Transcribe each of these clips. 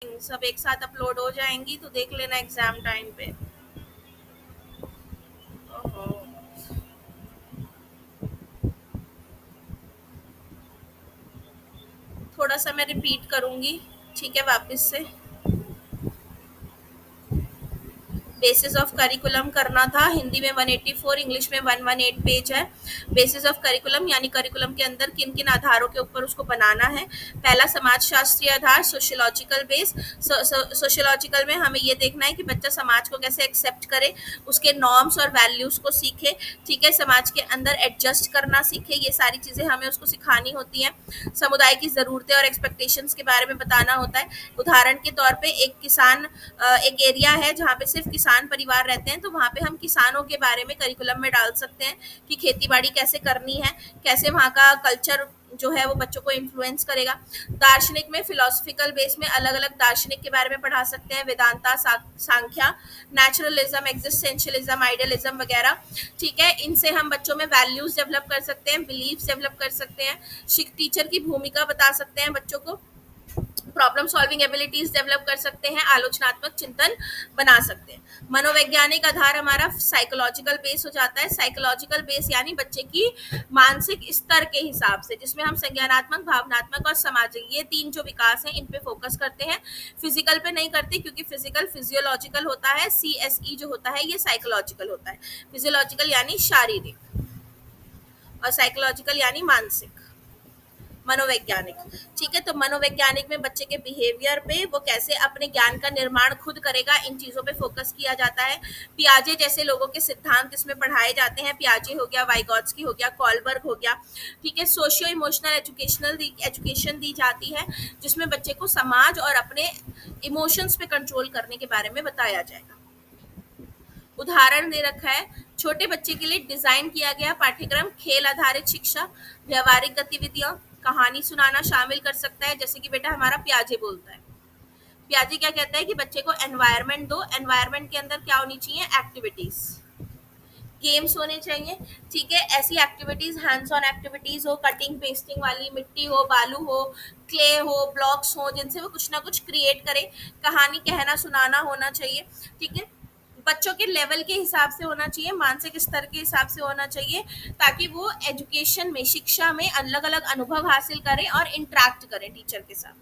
सब एक साथ अपलोड हो जाएंगी तो देख लेना एग्जाम टाइम पे। ओहो। थोड़ा सा मैं रिपीट करूंगी, ठीक है, वापस से। बेसिस ऑफ करिकुलम करना था, हिंदी में 184, इंग्लिश में 118 पेज है। बेसिस ऑफ करिकुलम यानी करिकुलम के अंदर किन किन आधारों के ऊपर उसको बनाना है। पहला समाज शास्त्रीय आधार, सोशियोलॉजिकल बेस। सोशियोलॉजिकल में हमें ये देखना है कि बच्चा समाज को कैसे एक्सेप्ट करे, उसके नॉर्म्स और वैल्यूज को सीखे, ठीक है, समाज के अंदर एडजस्ट करना सीखे, ये सारी चीजें हमें उसको सिखानी होती हैं। समुदाय की जरूरतें और एक्सपेक्टेशंस के बारे में बताना होता है। उदाहरण के तौर पे एक किसान, एक एरिया है जहाँ पे सिर्फ किसान परिवार रहते हैं, तो वहाँ पे हम किसानों के बारे में करिकुलम में डाल सकते हैं कि खेती बाड़ी कैसे करनी है, कैसे वहाँ का कल्चर जो है वो बच्चों को इन्फ्लुएंस करेगा। दार्शनिक में फिलोसफिकल बेस में अलग अलग दार्शनिक के बारे में पढ़ा सकते हैं, Vedanta, Sankhya, naturalism, existentialism, idealism वगैरह, ठीक है। इनसे हम बच्चों में वैल्यूज डेवलप कर सकते हैं, बिलीव्स डेवलप कर सकते हैं, टीचर की भूमिका बता सकते हैं बच्चों को, प्रॉब्लम सॉल्विंग एबिलिटीज डेवलप कर सकते हैं, आलोचनात्मक चिंतन बना सकते हैं। मनोवैज्ञानिक आधार हमारा साइकोलॉजिकल बेस हो जाता है। साइकोलॉजिकल बेस यानी बच्चे की मानसिक स्तर के हिसाब से, जिसमें हम संज्ञानात्मक, भावनात्मक और सामाजिक, ये तीन जो विकास हैं इन पे फोकस करते हैं। फिजिकल पे नहीं करते क्योंकि फिजिकल फिजियोलॉजिकल होता है, CSE जो होता है ये साइकोलॉजिकल होता है। फिजियोलॉजिकल यानी शारीरिक और साइकोलॉजिकल यानी मानसिक, मनोवैज्ञानिक, ठीक है। तो मनोवैज्ञानिक में बच्चे के बिहेवियर पे, वो कैसे अपने ज्ञान का निर्माण खुद करेगा, इन चीजों पे फोकस किया जाता है। पियाजे जैसे लोगों के सिद्धांत इसमें पढ़ाए जाते हैं, पियाजे हो गया, वाइगॉत्स्की हो गया, कॉलबर्ग हो गया, ठीक है। सोशियो इमोशनल एजुकेशन दी जाती है, जिसमें बच्चे को समाज और अपने इमोशंस पे कंट्रोल करने के बारे में बताया जाएगा। उदाहरण दे रखा है, छोटे बच्चे के लिए डिजाइन किया गया पाठ्यक्रम खेल आधारित शिक्षा, व्यवहारिक गतिविधियां, कहानी सुनाना शामिल कर सकता है, जैसे कि बेटा हमारा प्याजे बोलता है। प्याजे क्या कहता है कि बच्चे को एनवायरनमेंट दो, एनवायरनमेंट के अंदर क्या होनी चाहिए, एक्टिविटीज, गेम्स होने चाहिए, ठीक है। ऐसी एक्टिविटीज, हैंड्स ऑन एक्टिविटीज हो, कटिंग पेस्टिंग वाली, मिट्टी हो, बालू हो, क्ले हो, ब्लॉक्स हो, जिनसे वो कुछ ना कुछ क्रिएट करे। कहानी कहना सुनाना होना चाहिए, ठीक है। बच्चों के लेवल के हिसाब से होना चाहिए, मानसिक स्तर के हिसाब से होना चाहिए, ताकि वो एजुकेशन में, शिक्षा में अलग अलग अनुभव हासिल करें और इंटरेक्ट करें टीचर के साथ,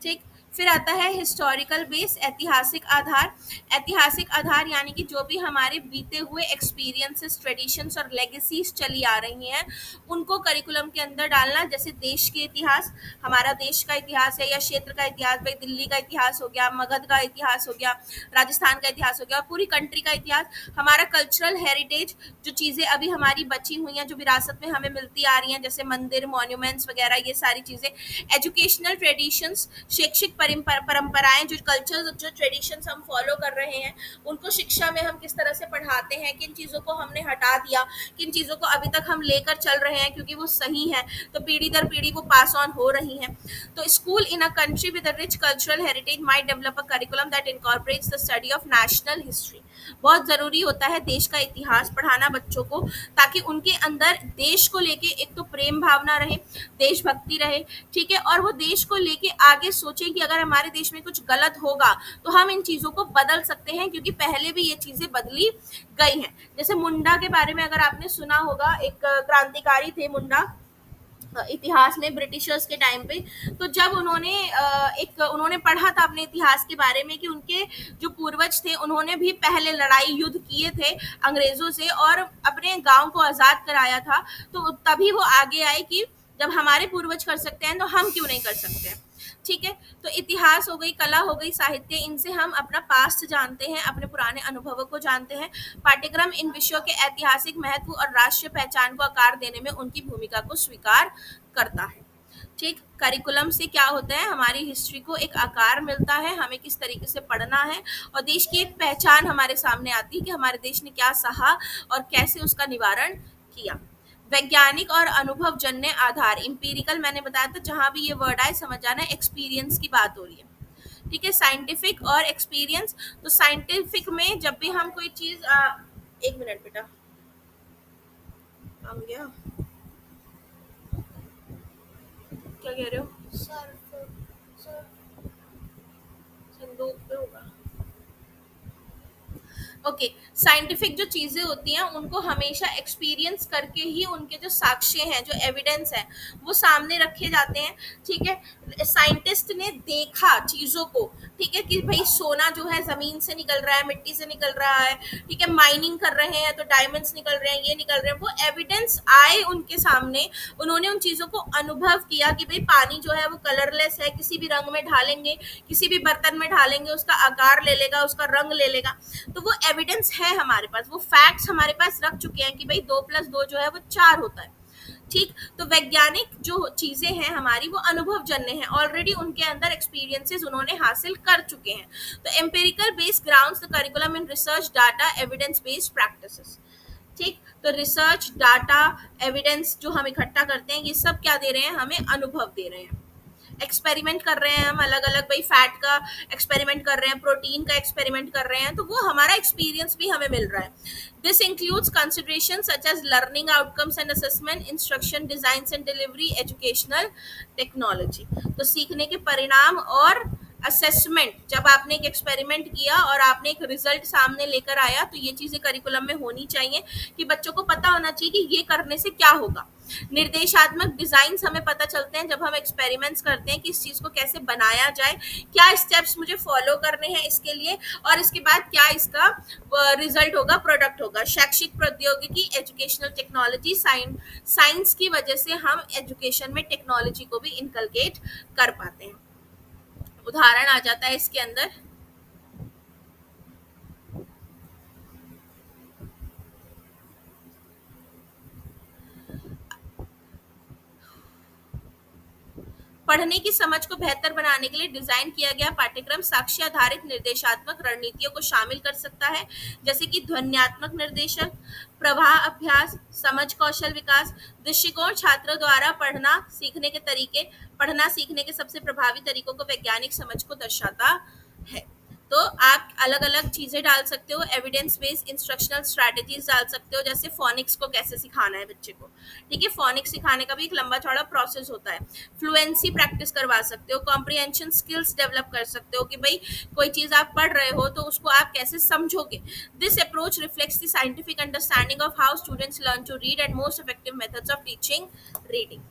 ठीक। फिर आता है हिस्टोरिकल बेस, ऐतिहासिक आधार। ऐतिहासिक आधार यानी कि जो भी हमारे बीते हुए एक्सपीरियंसेस, ट्रेडिशंस और लेगेसीज चली आ रही हैं, उनको करिकुलम के अंदर डालना। जैसे देश के इतिहास, हमारा देश का इतिहास है या क्षेत्र का इतिहास, भाई दिल्ली का इतिहास हो गया, मगध का इतिहास हो गया, राजस्थान का इतिहास हो गया, पूरी कंट्री का इतिहास, हमारा कल्चरल हेरिटेज, जो चीज़ें अभी हमारी बची हुई हैं, जो विरासत में हमें मिलती आ रही हैं, जैसे मंदिर, मॉन्यूमेंट्स वगैरह, ये सारी चीज़ें। एजुकेशनल ट्रेडिशंस, शैक्षिक परंपराएं, जो कल्चर, जो ट्रेडिशंस हम फॉलो कर रहे हैं, उनको शिक्षा में हम किस तरह से पढ़ाते हैं, किन चीज़ों को हमने हटा दिया, किन चीज़ों को अभी तक हम लेकर चल रहे हैं क्योंकि वो सही है, तो पीढ़ी दर पीढ़ी वो पास ऑन हो रही हैं। तो school in a country with a rich cultural heritage might develop a curriculum that incorporates the study of national history. बहुत ज़रूरी होता है देश का इतिहास पढ़ाना बच्चों को, ताकि उनके अंदर देश को लेके एक तो प्रेम भावना रहे, देशभक्ति रहे, ठीक है, और वो देश को लेके आगे सोचें कि अगर हमारे देश में कुछ गलत होगा तो हम इन चीज़ों को बदल सकते हैं, क्योंकि पहले भी ये चीज़ें बदली गई हैं। जैसे मुंडा के बारे में अगर आपने सुना होगा, एक क्रांतिकारी थे मुंडा, इतिहास में ब्रिटिशर्स के टाइम पे। तो जब उन्होंने उन्होंने पढ़ा था अपने इतिहास के बारे में कि उनके जो पूर्वज थे उन्होंने भी पहले लड़ाई युद्ध किए थे अंग्रेजों से और अपने गांव को आज़ाद कराया था, तो तभी वो आगे आए कि जब हमारे पूर्वज कर सकते हैं तो हम क्यों नहीं कर सकते हैं, ठीक है। तो इतिहास हो गई, कला हो गई, साहित्य, इनसे हम अपना पास्ट जानते हैं, अपने पुराने अनुभवों को जानते हैं। पाठ्यक्रम इन विषयों के ऐतिहासिक महत्व और राष्ट्रीय पहचान को आकार देने में उनकी भूमिका को स्वीकार करता है, ठीक। करिकुलम से क्या होता है, हमारी हिस्ट्री को एक आकार मिलता है, हमें किस तरीके से पढ़ना है, और देश की एक पहचान हमारे सामने आती है कि हमारे देश ने क्या सहा और कैसे उसका निवारण किया। वैज्ञानिक और अनुभव जन्य आधार, इंपीरिकल मैंने बताया था, जहां भी ये वर्ड आए समझ जाना एक्सपीरियंस की बात हो रही है, ठीक है। साइंटिफिक और एक्सपीरियंस, तो साइंटिफिक में जब भी हम कोई चीज, एक मिनट बेटा, आ गया, क्या कह रहे हो, दो पे होगा। ओके, साइंटिफिक जो चीजें होती हैं उनको हमेशा एक्सपीरियंस करके ही उनके जो साक्ष्य हैं, जो एविडेंस है, वो सामने रखे जाते हैं। ठीक है, साइंटिस्ट ने देखा चीजों को, ठीक है, कि भाई सोना जो है जमीन से निकल रहा है, मिट्टी से निकल रहा है, ठीक है, माइनिंग कर रहे हैं तो डायमंड्स निकल रहे हैं, ये निकल रहे हैं, वो एविडेंस आए उनके सामने। उन्होंने उन चीजों को अनुभव किया कि भाई पानी जो है वो कलरलेस है, किसी भी रंग में ढालेंगे, किसी भी बर्तन में ढालेंगे उसका आकार ले लेगा, उसका रंग ले लेगा। तो वो एविडेंस है हमारे पास, वो फैक्ट्स हमारे पास रख चुके हैं कि भाई 2+2 जो है वो 4 होता है। ठीक, तो वैज्ञानिक जो चीजें हैं हमारी वो अनुभव जन्य हैं, ऑलरेडी उनके अंदर एक्सपीरियंसेस उन्होंने हासिल कर चुके हैं। तो empirical based grounds the curriculum in research data evidence based practices. ठीक, तो रिसर्च डाटा एविडेंस जो हम इकट्ठा करते हैं, ये सब क्या दे रहे हैं, हमें अनुभव दे रहे हैं। एक्सपेरिमेंट कर रहे हैं हम अलग अलग, भाई फैट का एक्सपेरिमेंट कर रहे हैं, प्रोटीन का एक्सपेरिमेंट कर रहे हैं, तो वो हमारा एक्सपीरियंस भी हमें मिल रहा है। This includes consideration such as learning outcomes and assessment, instruction, design and delivery, educational, technology. तो सीखने के परिणाम और असेसमेंट, जब आपने एक एक्सपेरिमेंट किया और आपने एक रिजल्ट सामने लेकर आया, तो ये चीजें करिकुलम में होनी चाहिए कि बच्चों को पता होना चाहिए कि ये करने से क्या होगा। निर्देशात्मक डिजाइन हमें पता चलते हैं जब हम एक्सपेरिमेंट्स करते हैं कि इस चीज को कैसे बनाया जाए, क्या स्टेप्स मुझे फॉलो करने हैं इसके लिए, और इसके बाद क्या इसका रिजल्ट होगा, प्रोडक्ट होगा। शैक्षिक प्रौद्योगिकी, एजुकेशनल टेक्नोलॉजी, साइंस की वजह से हम एजुकेशन में टेक्नोलॉजी को भी इनकलकेट कर पाते हैं। उदाहरण आ जाता है इसके अंदर, पढ़ने की समझ को बेहतर बनाने के लिए डिजाइन किया गया पाठ्यक्रम साक्ष्य आधारित निर्देशात्मक रणनीतियों को शामिल कर सकता है, जैसे कि ध्वन्यात्मक निर्देशक, प्रवाह अभ्यास, समझ कौशल विकास। दृष्टिकोण छात्रों द्वारा पढ़ना सीखने के सबसे प्रभावी तरीकों को वैज्ञानिक समझ को दर्शाता है। तो आप अलग अलग चीजें डाल सकते हो, एविडेंस बेस्ड इंस्ट्रक्शनल स्ट्रैटेजीज डाल सकते हो, जैसे फोनिक्स को कैसे सिखाना है बच्चे को। ठीक है, फोनिक्स सिखाने का भी एक लंबा चौड़ा प्रोसेस होता है। फ्लुएंसी प्रैक्टिस करवा सकते हो, कॉम्प्रिहेंशन स्किल्स डेवलप कर सकते हो कि भाई कोई चीज आप पढ़ रहे हो तो उसको आप कैसे समझोगे। This approach reflects the scientific understanding of how students learn to read and most effective methods of teaching reading.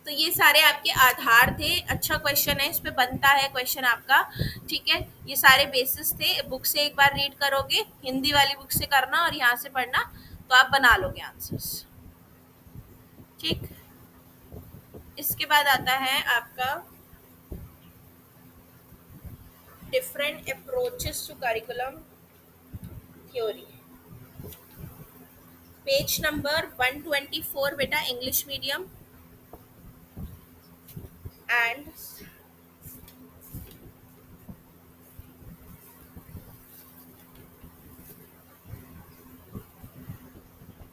तो ये सारे आपके आधार थे। अच्छा क्वेश्चन है, इस पे बनता है क्वेश्चन आपका। ठीक है, ये सारे बेसिस थे। बुक से एक बार रीड करोगे, हिंदी वाली बुक से करना और यहाँ से पढ़ना, तो आप बना लोगे आंसर्स। ठीक, इसके बाद आता है आपका different approaches to curriculum theory. Page number 124 बेटा, English medium and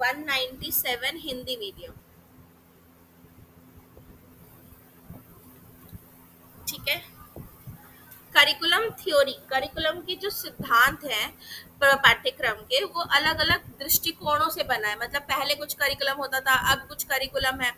197 Hindi medium. ठीक है, करिकुलम थ्योरी, करिकुलम के जो सिद्धांत हैं पाठ्यक्रम के, वो अलग अलग दृष्टिकोणों से बना है। मतलब पहले कुछ करिकुलम होता था, अब कुछ करिकुलम है,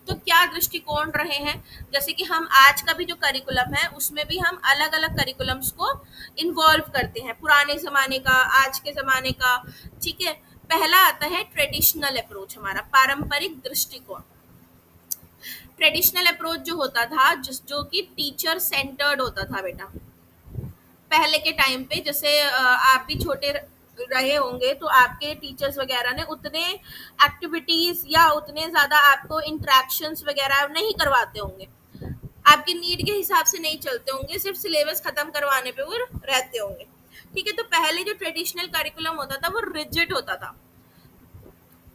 तो क्या दृष्टिकोण रहे हैं। जैसे कि हम आज का भी जो करिकुलम है उसमें भी हम अलग अलग करिकुलम्स को इन्वॉल्व करते हैं, पुराने जमाने का, आज के जमाने का। ठीक है, पहला आता है ट्रेडिशनल अप्रोच, हमारा पारंपरिक दृष्टिकोण। ट्रेडिशनल अप्रोच जो होता था, जो कि टीचर सेंटर्ड होता था बेटा। पहले के टाइम पे, जैसे आप भी छोटे रहे होंगे तो आपके टीचर्स वगैरह ने उतने एक्टिविटीज या उतने ज्यादा आपको इंटरेक्शंस वगैरह नहीं करवाते होंगे, आपकी नीड के हिसाब से नहीं चलते होंगे, सिर्फ सिलेबस खत्म करवाने पे वो रहते होंगे। ठीक है, तो पहले जो ट्रेडिशनल करिकुलम होता था वो रिजिड होता था,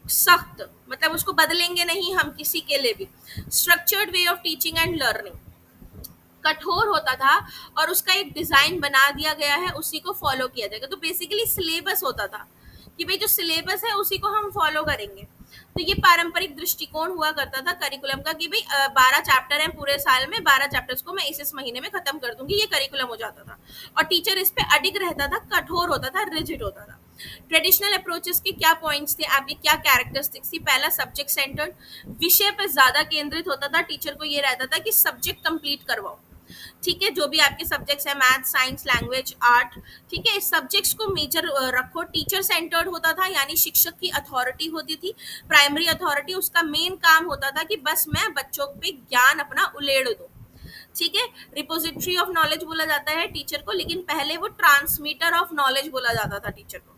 सख्त, मतलब उसको बदलेंगे नहीं हम किसी के लिए भी। Structured way of teaching and learning, कठोर होता था और उसका एक डिजाइन बना दिया गया है, उसी को फॉलो किया जाएगा। तो बेसिकली सिलेबस होता था कि भाई जो सिलेबस है उसी को हम फॉलो करेंगे। तो ये पारंपरिक दृष्टिकोण हुआ करता था करिकुलम का कि भाई 12 चैप्टर हैं पूरे साल में, 12 चैप्टर्स को मैं इस महीने में खत्म कर दूंगी, ये करिकुलम हो जाता था। और टीचर इस पे अडिग रहता था, कठोर होता था, रिजिड होता था। ट्रेडिशनल अप्रोचेस के क्या पॉइंट्स थे, आपकी क्या कैरेक्टरिस्टिक्स थी। पहला, सब्जेक्ट सेंटर्ड, विषय पर ज्यादा केंद्रित होता था। टीचर को ये रहता था कि सब्जेक्ट कंप्लीट करवाओ, ठीक है, जो भी आपके सब्जेक्ट्स है, मैथ, साइंस, लैंग्वेज, आर्ट, ठीक है, इस सब्जेक्ट्स को मेजर रखो। टीचर सेंटर्ड होता था, यानी शिक्षक की अथॉरिटी होती थी, प्राइमरी अथॉरिटी। उसका मेन काम होता था कि बस मैं बच्चों पे ज्ञान अपना उलेड़ दूं। ठीक है, रिपोजिटरी ऑफ नॉलेज बोला जाता है टीचर को, लेकिन पहले वो ट्रांसमीटर ऑफ नॉलेज बोला जाता था टीचर को।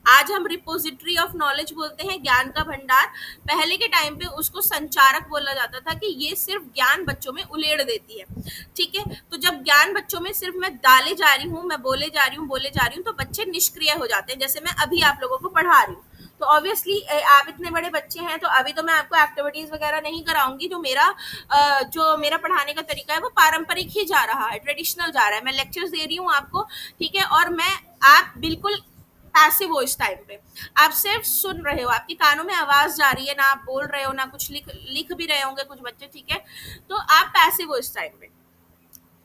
आज हम रिपोजिटरी ऑफ नॉलेज बोलते हैं, ज्ञान का भंडार। पहले के टाइम पे उसको संचारक बोला जाता था कि ये सिर्फ ज्ञान बच्चों में उलेड़ देती है। ठीक है, तो जब ज्ञान बच्चों में सिर्फ मैं डाले जा रही हूँ, मैं बोले जा रही हूँ, बोले जा रही हूँ, तो बच्चे निष्क्रिय हो जाते हैं। जैसे मैं अभी आप लोगों को पढ़ा रही हूँ, तो ऑब्वियसली आप इतने बड़े बच्चे हैं, तो अभी तो मैं आपको एक्टिविटीज वगैरह नहीं कराऊंगी। जो मेरा पढ़ाने का तरीका है वो पारंपरिक ही जा रहा है, ट्रेडिशनल जा रहा है। मैं लेक्चर्स दे रही हूँ आपको, ठीक है, और मैं आप बिल्कुल पैसिव हो इस टाइम पे। आप सिर्फ सुन रहे हो, आपके कानों में आवाज जा रही है, ना आप बोल रहे हो, ना कुछ लिख लिख भी रहे होंगे कुछ बच्चे। ठीक है, तो आप पैसिव हो इस टाइम पे।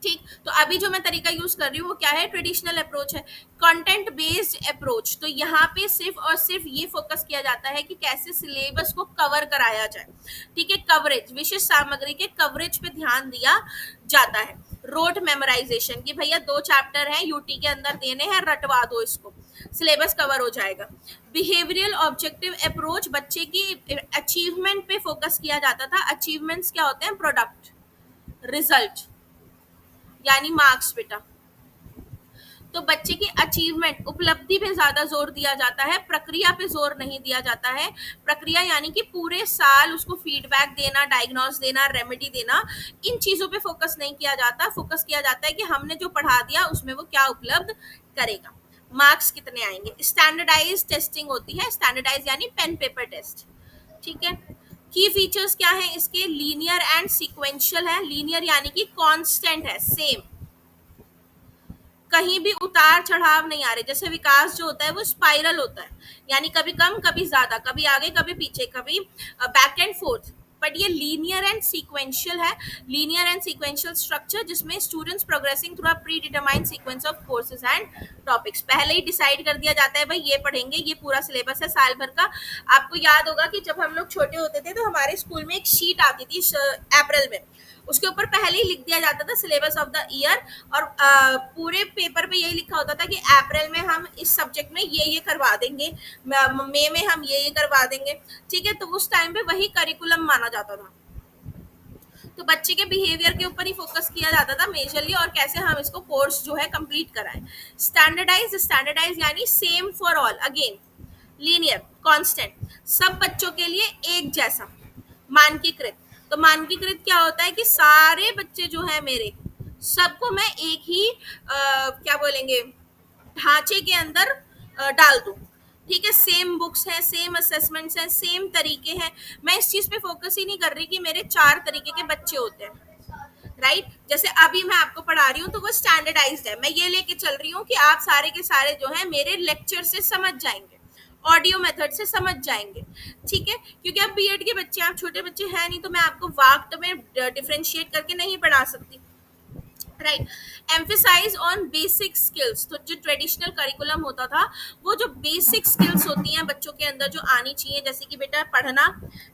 ठीक, तो अभी जो मैं तरीका यूज कर रही हूँ वो क्या है, ट्रेडिशनल अप्रोच है, कंटेंट बेस्ड अप्रोच। तो यहाँ पे सिर्फ और सिर्फ ये फोकस किया जाता है कि कैसे सिलेबस को कवर कराया जाए। ठीक है, कवरेज, विशेष सामग्री के कवरेज पे ध्यान दिया जाता है। रोट मेमोराइजेशन, कि भैया 2 चैप्टर हैं, यूटी के अंदर देने हैं, रटवा दो इसको, सिलेबस कवर हो जाएगा। बिहेवियरल ऑब्जेक्टिव अप्रोच, बच्चे की अचीवमेंट पे फोकस किया जाता था। अचीवमेंट्स क्या होते हैं, प्रोडक्ट, रिजल्ट, यानी मार्क्स बेटा। तो बच्चे की अचीवमेंट, उपलब्धि पे ज्यादा जोर दिया जाता है, प्रक्रिया पे जोर नहीं दिया जाता है। प्रक्रिया यानी कि पूरे साल उसको फीडबैक देना, डायग्नोस देना, रेमेडी देना, इन चीजों पे फोकस नहीं किया जाता। फोकस किया जाता है कि हमने जो पढ़ा दिया उसमें वो क्या उपलब्ध करेगा, मार्क्स कितने आएंगे। स्टैंडर्डाइज टेस्टिंग होती है, स्टैंडर्डाइज यानी पेन पेपर टेस्ट। ठीक है, की फीचर्स क्या है इसके, लीनियर एंड सीक्वेंशियल है। लीनियर यानी कि कांस्टेंट है, सेम, कहीं भी उतार चढ़ाव नहीं आ रहे। जैसे विकास जो होता है वो स्पाइरल होता है, यानी कभी कम कभी ज्यादा, कभी आगे कभी पीछे, कभी बैक एंड फोर्थ। बट ये लीनियर एंड सीक्वेंशियल है। लीनियर एंड सीक्वेंशियल स्ट्रक्चर, जिसमें students progressing through a pre determined sequence of courses and topics. पहले ही डिसाइड कर दिया जाता है, भाई ये पढ़ेंगे, ये पूरा सिलेबस है साल भर का। आपको याद होगा कि जब हम लोग छोटे होते थे तो हमारे स्कूल में एक शीट आती थी अप्रैल में, उसके ऊपर पहले ही लिख दिया जाता था सिलेबस ऑफ द ईयर, और पूरे पेपर पे यही लिखा होता था कि अप्रैल में हम इस सब्जेक्ट में ये करवा देंगे, मई में हम ये करवा देंगे। ठीक है, तो उस टाइम पे वही करिकुलम माना जाता था। तो बच्चे के बिहेवियर के ऊपर ही फोकस किया जाता था मेजरली, और कैसे हम इसको कोर्स जो है कंप्लीट कराएं। स्टैंडर्डाइज, स्टैंडर्डाइज यानी same for all, again linear, constant, सब बच्चों के लिए एक जैसा। मानकीकृत, तो मानकीकृत क्या होता है कि सारे बच्चे जो है मेरे, सबको मैं एक ही क्या बोलेंगे, ढांचे के अंदर डाल दूं। ठीक है, सेम बुक्स हैं, सेम असेसमेंट्स हैं, सेम तरीके हैं। मैं इस चीज पे फोकस ही नहीं कर रही कि मेरे 4 तरीके के बच्चे होते हैं, राइट। जैसे अभी मैं आपको पढ़ा रही हूँ तो वो स्टैंडर्डाइज्ड है, मैं ये लेके चल रही हूँ कि आप सारे के सारे जो है मेरे लेक्चर से समझ जाएंगे, ऑडियो मेथड से समझ जाएंगे। ठीक है, क्योंकि अब बीएड के बच्चे, आप छोटे बच्चे हैं नहीं, तो मैं आपको वाक्ट में डिफरेंशिएट करके नहीं पढ़ा सकती, right. Emphasize on basic skills, तो जो ट्रेडिशनल करिकुलम होता था, वो जो बेसिक स्किल्स होती हैं बच्चों के अंदर जो आनी चाहिए, जैसे कि बेटा पढ़ना,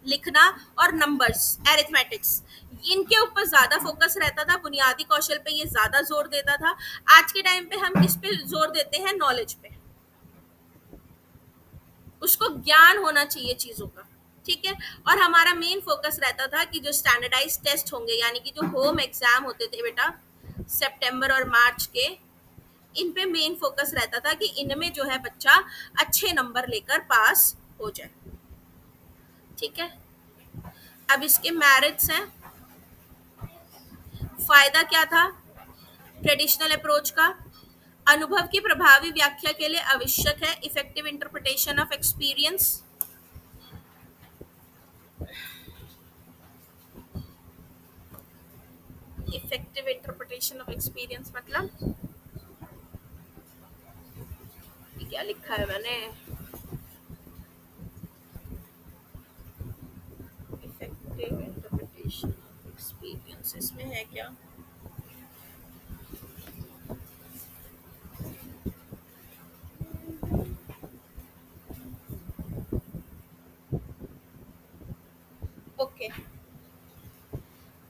लिखना और नंबर्स, एरिथमेटिक्स, इनके ऊपर ज्यादा फोकस रहता था। बुनियादी कौशल पे ये ज्यादा जोर देता था। आज के टाइम पे हम किस पे जोर देते हैं, नॉलेज पे, उसको ज्ञान होना चाहिए चीजों का। ठीक है, और हमारा मेन फोकस रहता था कि जो स्टैंडर्डाइज टेस्ट होंगे, यानी कि जो होम एग्जाम होते थे बेटा सितंबर और मार्च के, इन पे मेन फोकस रहता था कि इनमें जो है बच्चा अच्छे नंबर लेकर पास हो जाए। ठीक है, अब इसके मेरिट्स हैं। फायदा क्या था ट्रेडिशनल अप्रोच का, अनुभव की प्रभावी व्याख्या के लिए आवश्यक है effective interpretation of experience. Effective interpretation of experience मतलब ये क्या लिखा है मैंने, इफेक्टिव इंटरप्रिटेशन ऑफ एक्सपीरियंस इसमें है क्या, ओके।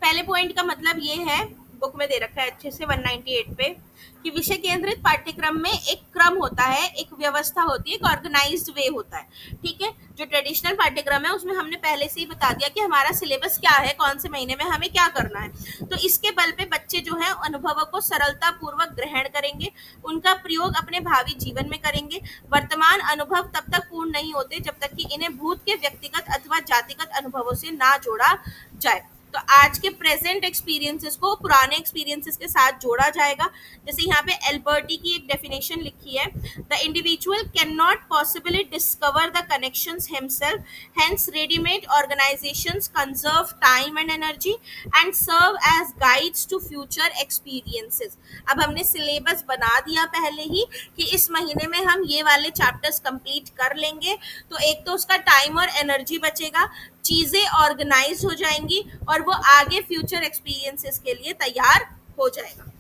पहले पॉइंट का मतलब ये है, बुक में दे रखा है अच्छे से 198 पे, कि विषय केंद्रित पाठ्यक्रम में एक क्रम होता है, एक व्यवस्था होती है, एक ऑर्गेनाइज्ड वे होता है। ठीक है, जो ट्रेडिशनल पाठ्यक्रम है उसमें हमने पहले से ही बता दिया कि हमारा सिलेबस क्या है, कौन से महीने में हमें क्या करना है। तो इसके बल पे बच्चे जो है अनुभवों को सरलता पूर्वक ग्रहण करेंगे, उनका प्रयोग अपने भावी जीवन में करेंगे। वर्तमान अनुभव तब तक पूर्ण नहीं होते जब तक कि इन्हें भूत के व्यक्तिगत अथवा जातिगत अनुभवों से ना जोड़ा जाए। तो आज के प्रेजेंट एक्सपीरियंसेस को पुराने एक्सपीरियंसेस के साथ जोड़ा जाएगा। जैसे यहाँ पे एल्बर्टी की एक डेफिनेशन लिखी है, the individual can not possibly discover the connections himself, hence readymade organisations conserve time and energy and serve as guides to future experiences. अब हमने सिलेबस बना दिया पहले ही कि इस महीने में हम ये वाले चैप्टर्स कंप्लीट कर लेंगे, तो एक तो उसका टाइम और एनर्जी बचेगा, चीजें ऑर्गेनाइज हो जाएंगी और वो आगे फ्यूचर एक्सपीरियंसेस के लिए तैयार हो जाएगा।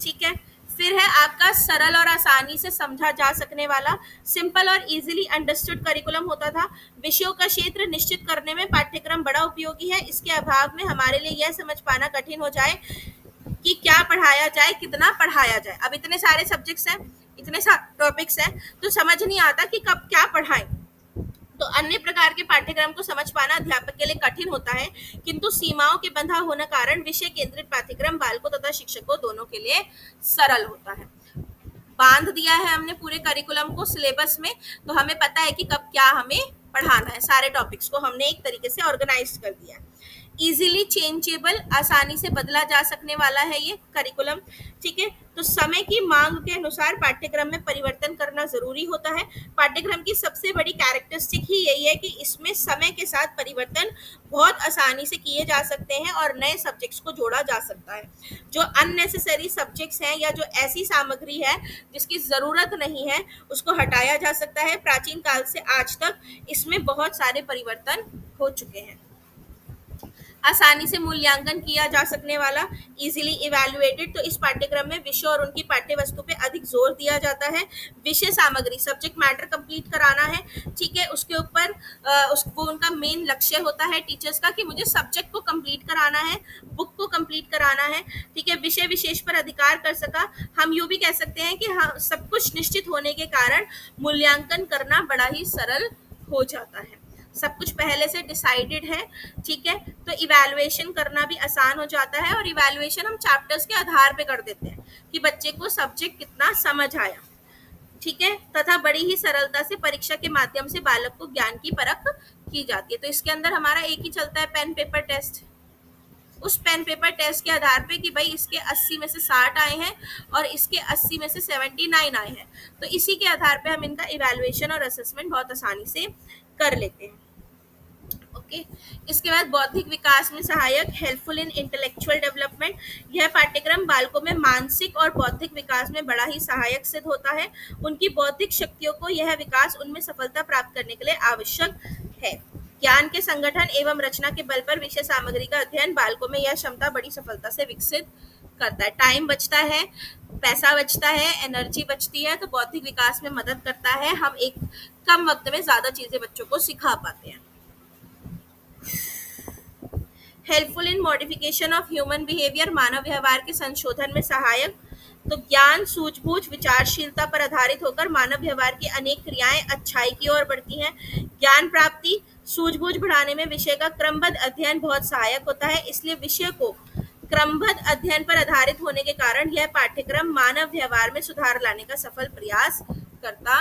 ठीक है, फिर है आपका सरल और आसानी से समझा जा सकने वाला, सिंपल और इजीली अंडरस्टूड करिकुलम होता था। विषयों का क्षेत्र निश्चित करने में पाठ्यक्रम बड़ा उपयोगी है, इसके अभाव में हमारे लिए यह समझ पाना कठिन हो जाए कि क्या पढ़ाया जाए, कितना पढ़ाया जाए। अब इतने सारे सब्जेक्ट्स हैं, इतने सारे टॉपिक्स हैं, तो समझ नहीं आता कि कब क्या पढ़ाएं। तो अन्य प्रकार के पाठ्यक्रम को समझ पाना अध्यापक के लिए कठिन होता है, किंतु सीमाओं के बंधा होने कारण विषय केंद्रित पाठ्यक्रम बालकों तथा शिक्षकों दोनों के लिए सरल होता है। बांध दिया है हमने पूरे करिकुलम को सिलेबस में, तो हमें पता है कि कब क्या हमें पढ़ाना है, सारे टॉपिक्स को हमने एक तरीके से ऑर्गेनाइज कर दिया है। इजीली चेंजेबल, आसानी से बदला जा सकने वाला है ये करिकुलम। ठीक है, तो समय की मांग के अनुसार पाठ्यक्रम में परिवर्तन करना जरूरी होता है। पाठ्यक्रम की सबसे बड़ी कैरेक्टरिस्टिक ही यही है कि इसमें समय के साथ परिवर्तन बहुत आसानी से किए जा सकते हैं और नए सब्जेक्ट्स को जोड़ा जा सकता है। जो अननेसेसरी सब्जेक्ट्स हैं या जो ऐसी सामग्री है जिसकी जरूरत नहीं है उसको हटाया जा सकता है। प्राचीन काल से आज तक इसमें बहुत सारे परिवर्तन हो चुके हैं। आसानी से मूल्यांकन किया जा सकने वाला, इजीली इवैल्यूएटेड, तो इस पाठ्यक्रम में विषय और उनकी पाठ्य वस्तु पे अधिक जोर दिया जाता है। विषय सामग्री, सब्जेक्ट मैटर कंप्लीट कराना है। ठीक है, उसके ऊपर उसको उनका मेन लक्ष्य होता है टीचर्स का कि मुझे सब्जेक्ट को कंप्लीट कराना है, बुक को कंप्लीट कराना है। ठीक है, विषय विशेष पर अधिकार कर सका, हम यूं भी कह सकते हैं कि हाँ, सब कुछ निश्चित होने के कारण मूल्यांकन करना बड़ा ही सरल हो जाता है, सब कुछ पहले से डिसाइडेड है। ठीक है, तो इवैल्यूएशन करना भी आसान हो जाता है और इवैल्यूएशन हम चैप्टर्स के आधार पे कर देते हैं कि बच्चे को सब्जेक्ट कितना समझ आया। ठीक है, तथा बड़ी ही सरलता से परीक्षा के माध्यम से बालक को ज्ञान की परख की जाती है। तो इसके अंदर हमारा एक ही चलता है, पेन पेपर टेस्ट। उस पेन पेपर टेस्ट के आधार पे कि भाई इसके 80 में से 60 आए हैं और इसके 80 में से 79 आए हैं, तो इसी के आधार पे हम इनका इवैल्यूएशन और असेसमेंट बहुत आसानी से कर लेते हैं। ओके, इसके बाद बौद्धिक विकास में सहायक, हेल्पफुल इन इंटेलेक्चुअल डेवलपमेंट। यह पाठ्यक्रम बालकों में मानसिक और बौद्धिक विकास में बड़ा ही सहायक सिद्ध होता है। उनकी बौद्धिक शक्तियों को यह विकास उनमें सफलता प्राप्त करने के लिए आवश्यक है। ज्ञान के संगठन एवं रचना के बल पर विषय सामग्री का अध्ययन बालकों में यह क्षमता बड़ी सफलता से विकसित करता है। टाइम बचता है, पैसा बचता है, एनर्जी बचती है, तो बौद्धिक विकास में मदद करता है। हम एक कम वक्त में ज्यादा चीजें बच्चों को सिखा पाते हैं। Helpful in modification of human behaviour, मानव व्यवहार के संशोधन में सहायक। तो ज्ञान, सूझबूझ, विचारशीलता पर आधारित होकर मानव व्यवहार की अनेक क्रियाएं अच्छाई की ओर बढ़ती हैं। ज्ञान प्राप्ति, सूझबूझ बढ़ाने में विषय का क्रमबद्ध अध्ययन बहुत सहायक होता है, इसलिए विषय को क्रमबद्ध अध्ययन पर आधारित होने के कारण यह पाठ्यक्रम मानव व्यवहार में सुधार लाने का सफल प्रयास करता